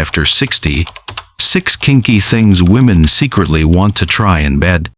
After 60, 6 kinky things women secretly want to try in bed.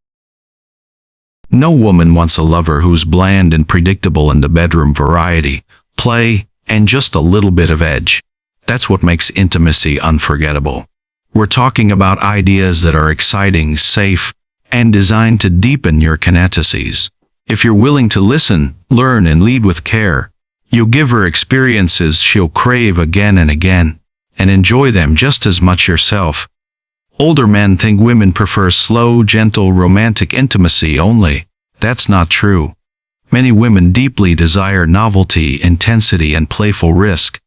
No woman wants a lover who's bland and predictable in the bedroom: variety, play, and just a little bit of edge. That's what makes intimacy unforgettable. We're talking about ideas that are exciting, safe, and designed to deepen your fantasies. If you're willing to listen, learn, and lead with care, you'll give her experiences she'll crave again and again, and enjoy them just as much yourself. Older men think women prefer slow, gentle, romantic intimacy only. That's not true. Many women deeply desire novelty, intensity, and playful risk,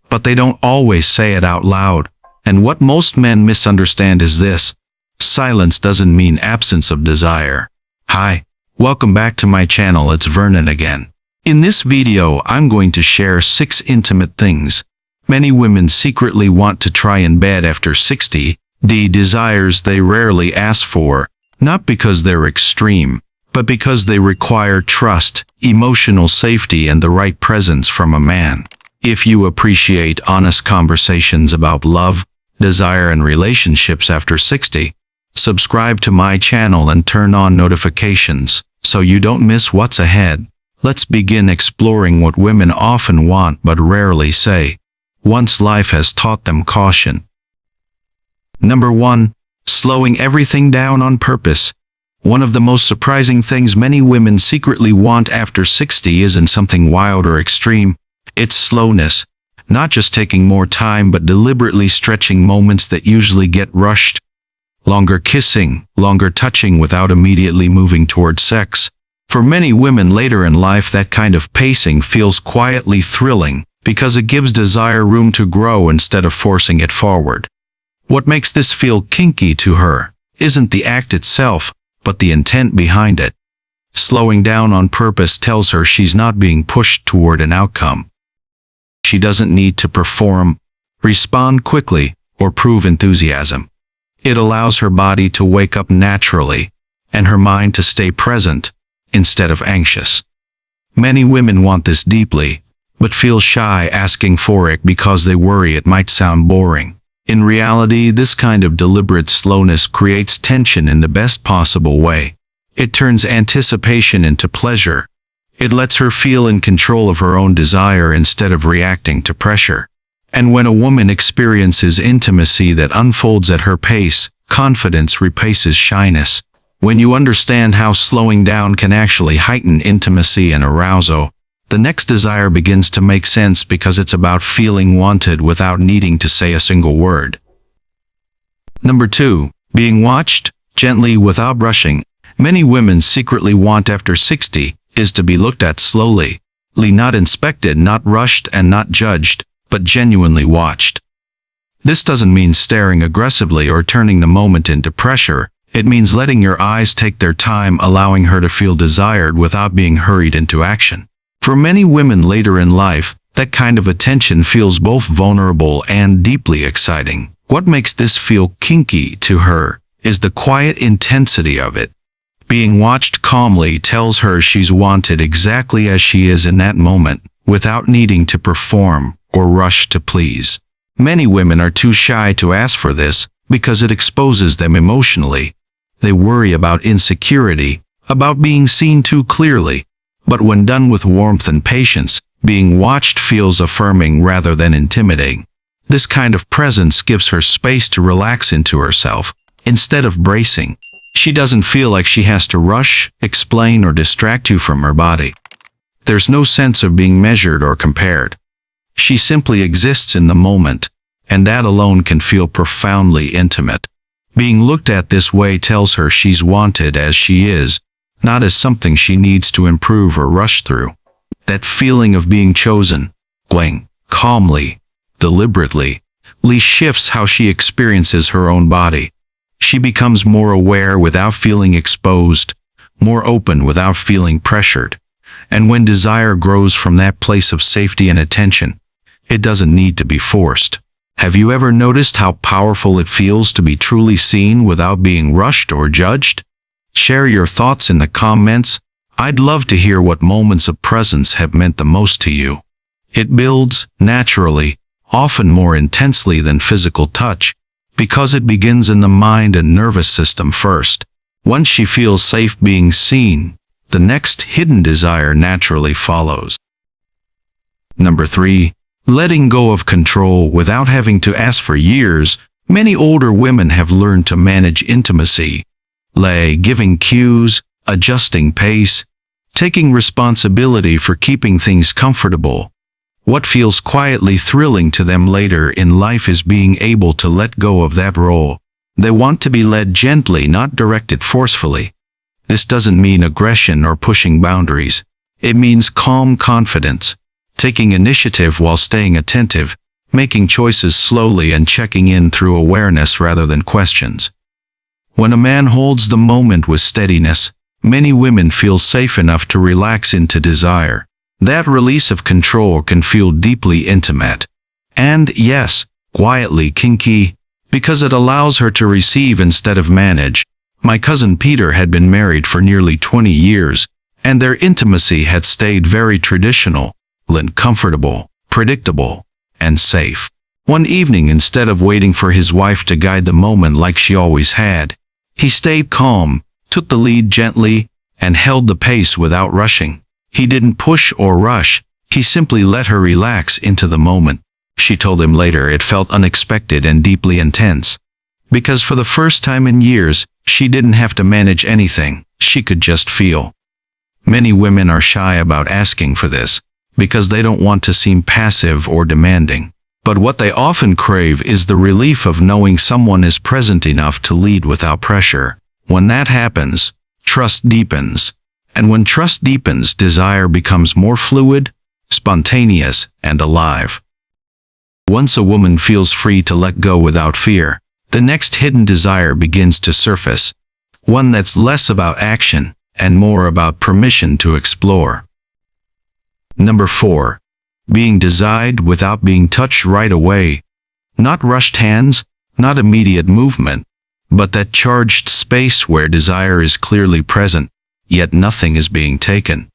but they don't always say it out loud. And what most men misunderstand is this: silence doesn't mean absence of desire. Hi, welcome back to my channel. It's Vernon again. In this video, I'm going to share 6 intimate things many women secretly want to try in bed after 60, the desires they rarely ask for, not because they're extreme, but because they require trust, emotional safety, and the right presence from a man. If you appreciate honest conversations about love, desire, and relationships after 60, subscribe to my channel and turn on notifications so you don't miss what's ahead. Let's begin exploring what women often want but rarely say, once life has taught them caution. Number 1. Slowing everything down on purpose. One of the most surprising things many women secretly want after 60 isn't something wild or extreme. It's slowness. Not just taking more time, but deliberately stretching moments that usually get rushed. Longer kissing, longer touching without immediately moving toward sex. For many women later in life, that kind of pacing feels quietly thrilling because it gives desire room to grow instead of forcing it forward. What makes this feel kinky to her isn't the act itself, but the intent behind it. Slowing down on purpose tells her she's not being pushed toward an outcome. She doesn't need to perform, respond quickly, or prove enthusiasm. It allows her body to wake up naturally, and her mind to stay present instead of anxious. Many women want this deeply, but feel shy asking for it because they worry it might sound boring. In reality, this kind of deliberate slowness creates tension in the best possible way. It turns anticipation into pleasure. It lets her feel in control of her own desire instead of reacting to pressure. And when a woman experiences intimacy that unfolds at her pace, confidence replaces shyness. When you understand how slowing down can actually heighten intimacy and arousal, the next desire begins to make sense because it's about feeling wanted without needing to say a single word. Number 2. Being watched gently without rushing. Many women secretly want after 60 is to be looked at slowly, not inspected, not rushed, and not judged, but genuinely watched. This doesn't mean staring aggressively or turning the moment into pressure. It means letting your eyes take their time, allowing her to feel desired without being hurried into action. For many women later in life, that kind of attention feels both vulnerable and deeply exciting. What makes this feel kinky to her is the quiet intensity of it. Being watched calmly tells her she's wanted exactly as she is in that moment, without needing to perform or rush to please. Many women are too shy to ask for this because it exposes them emotionally. They worry about insecurity, about being seen too clearly. But when done with warmth and patience, being watched feels affirming rather than intimidating. This kind of presence gives her space to relax into herself, instead of bracing. She doesn't feel like she has to rush, explain, or distract you from her body. There's no sense of being measured or compared. She simply exists in the moment, and that alone can feel profoundly intimate. Being looked at this way tells her she's wanted as she is, not as something she needs to improve or rush through. That feeling of being chosen, calmly, deliberately, shifts how she experiences her own body. She becomes more aware without feeling exposed, more open without feeling pressured. And when desire grows from that place of safety and attention, it doesn't need to be forced. Have you ever noticed how powerful it feels to be truly seen without being rushed or judged? Share your thoughts in the comments. I'd love to hear what moments of presence have meant the most to you. It builds, naturally, often more intensely than physical touch, because it begins in the mind and nervous system first. Once she feels safe being seen, the next hidden desire naturally follows. Number 3. Letting go of control without having to ask for years. Many older women have learned to manage intimacy, giving cues, adjusting pace, taking responsibility for keeping things comfortable. What feels quietly thrilling to them later in life is being able to let go of that role. They want to be led gently, not directed forcefully. This doesn't mean aggression or pushing boundaries. It means calm confidence, taking initiative while staying attentive, making choices slowly and checking in through awareness rather than questions. When a man holds the moment with steadiness, many women feel safe enough to relax into desire. That release of control can feel deeply intimate. And yes, quietly kinky, because it allows her to receive instead of manage. My cousin Peter had been married for nearly 20 years, and their intimacy had stayed very traditional, comfortable, predictable, and safe. One evening, instead of waiting for his wife to guide the moment like she always had, he stayed calm, took the lead gently, and held the pace without rushing. He didn't push or rush, he simply let her relax into the moment. She told him later it felt unexpected and deeply intense. Because for the first time in years, she didn't have to manage anything, she could just feel. Many women are shy about asking for this, because they don't want to seem passive or demanding. But what they often crave is the relief of knowing someone is present enough to lead without pressure. When that happens, trust deepens. And when trust deepens, desire becomes more fluid, spontaneous, and alive. Once a woman feels free to let go without fear, the next hidden desire begins to surface, one that's less about action and more about permission to explore. Number 4. Being desired without being touched right away. Not rushed hands, not immediate movement, but that charged space where desire is clearly present, yet nothing is being taken.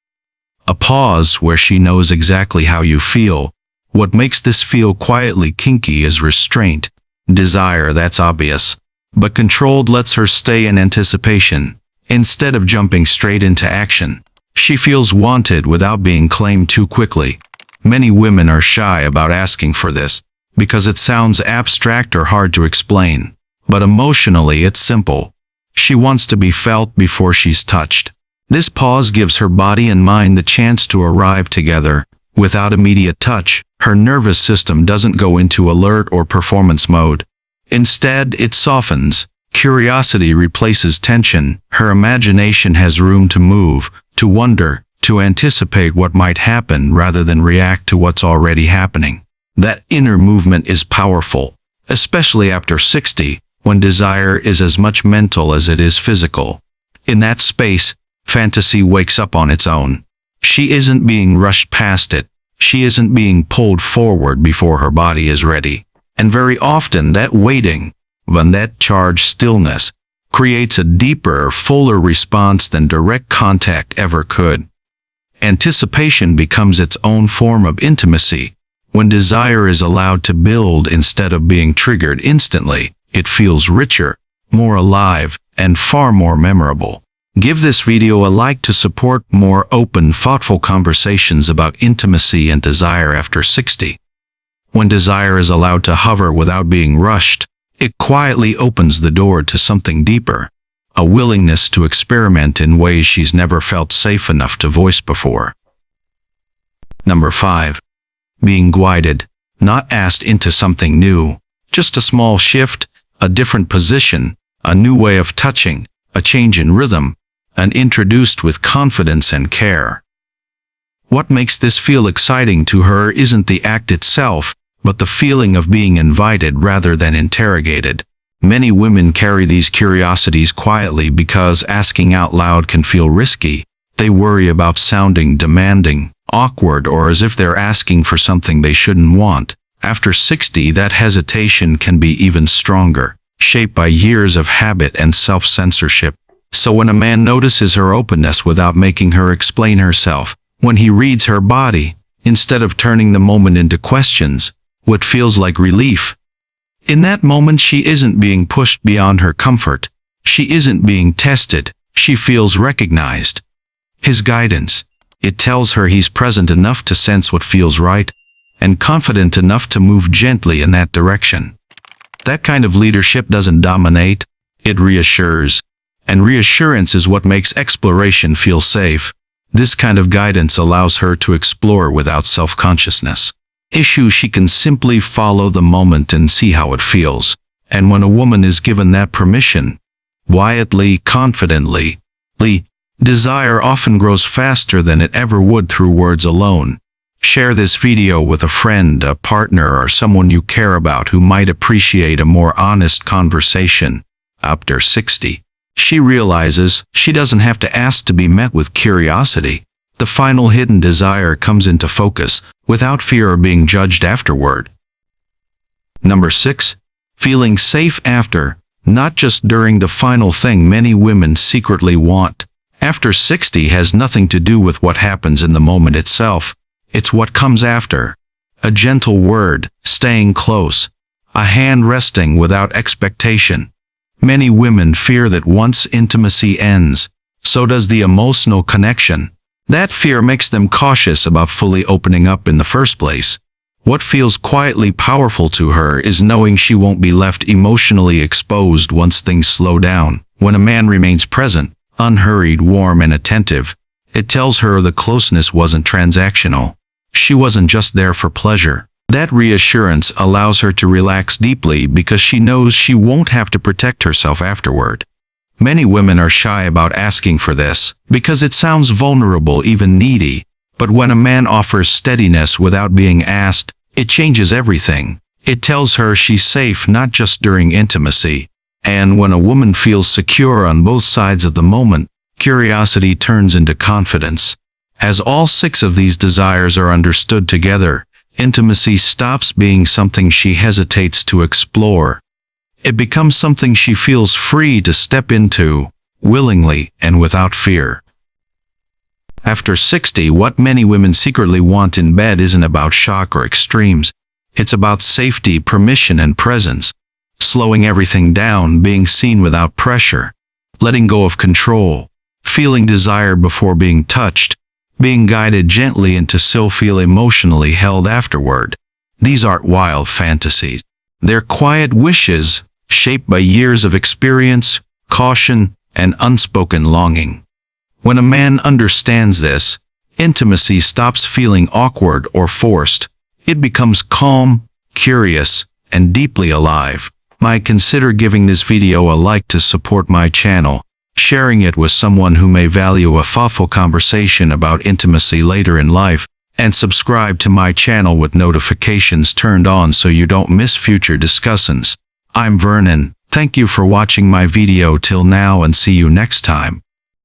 A pause where she knows exactly how you feel. What makes this feel quietly kinky is restraint. Desire that's obvious, but controlled lets her stay in anticipation, instead of jumping straight into action. She feels wanted without being claimed too quickly. Many women are shy about asking for this, because it sounds abstract or hard to explain. But emotionally it's simple. She wants to be felt before she's touched. This pause gives her body and mind the chance to arrive together. Without immediate touch, her nervous system doesn't go into alert or performance mode. Instead, it softens. Curiosity replaces tension. Her imagination has room to move, to wonder, to anticipate what might happen rather than react to what's already happening. That inner movement is powerful, especially after 60, when desire is as much mental as it is physical. In that space, fantasy wakes up on its own. She isn't being rushed past it. She isn't being pulled forward before her body is ready. And very often that waiting, when that charged stillness, creates a deeper, fuller response than direct contact ever could. Anticipation becomes its own form of intimacy. When desire is allowed to build instead of being triggered instantly, it feels richer, more alive, and far more memorable. Give this video a like to support more open, thoughtful conversations about intimacy and desire after 60. When desire is allowed to hover without being rushed, it quietly opens the door to something deeper, a willingness to experiment in ways she's never felt safe enough to voice before. Number 5. Being guided, not asked into something new. Just a small shift, a different position, a new way of touching, a change in rhythm, and introduced with confidence and care. What makes this feel exciting to her isn't the act itself, but the feeling of being invited rather than interrogated. Many women carry these curiosities quietly because asking out loud can feel risky. They worry about sounding demanding, awkward, or as if they're asking for something they shouldn't want. After 60, that hesitation can be even stronger, shaped by years of habit and self-censorship. So when a man notices her openness without making her explain herself, when he reads her body, instead of turning the moment into questions, what feels like relief. In that moment, she isn't being pushed beyond her comfort. She isn't being tested. She feels recognized. His guidance. It tells her he's present enough to sense what feels right, and confident enough to move gently in that direction. That kind of leadership doesn't dominate, it reassures. And reassurance is what makes exploration feel safe. This kind of guidance allows her to explore without self-consciousness. She can simply follow the moment and see how it feels. And when a woman is given that permission, quietly, confidently, desire often grows faster than it ever would through words alone. Share this video with a friend, a partner, or someone you care about who might appreciate a more honest conversation. After 60, she realizes she doesn't have to ask to be met with curiosity. The final hidden desire comes into focus, without fear of being judged afterward. Number 6. Feeling safe after, not just during the final thing many women secretly want. After 60 has nothing to do with what happens in the moment itself. It's what comes after. A gentle word, staying close, a hand resting without expectation. Many women fear that once intimacy ends, so does the emotional connection. That fear makes them cautious about fully opening up in the first place. What feels quietly powerful to her is knowing she won't be left emotionally exposed once things slow down. When a man remains present, unhurried, warm, and attentive, it tells her the closeness wasn't transactional. She wasn't just there for pleasure. That reassurance allows her to relax deeply because she knows she won't have to protect herself afterward. Many women are shy about asking for this because it sounds vulnerable, even needy. But when a man offers steadiness without being asked, it changes everything. It tells her she's safe not just during intimacy. And when a woman feels secure on both sides of the moment, curiosity turns into confidence. As all 6 of these desires are understood together, intimacy stops being something she hesitates to explore. It becomes something she feels free to step into, willingly and without fear. After 60, what many women secretly want in bed isn't about shock or extremes. It's about safety, permission, and presence. Slowing everything down, being seen without pressure, letting go of control, feeling desire before being touched, being guided gently and to still feel emotionally held afterward. These aren't wild fantasies. They're quiet wishes, shaped by years of experience, caution, and unspoken longing. When a man understands this, intimacy stops feeling awkward or forced. It becomes calm, curious, and deeply alive. Consider giving this video a like to support my channel, sharing it with someone who may value a thoughtful conversation about intimacy later in life, and subscribe to my channel with notifications turned on so you don't miss future discussions. I'm Vernon. Thank you for watching my video till now and see you next time.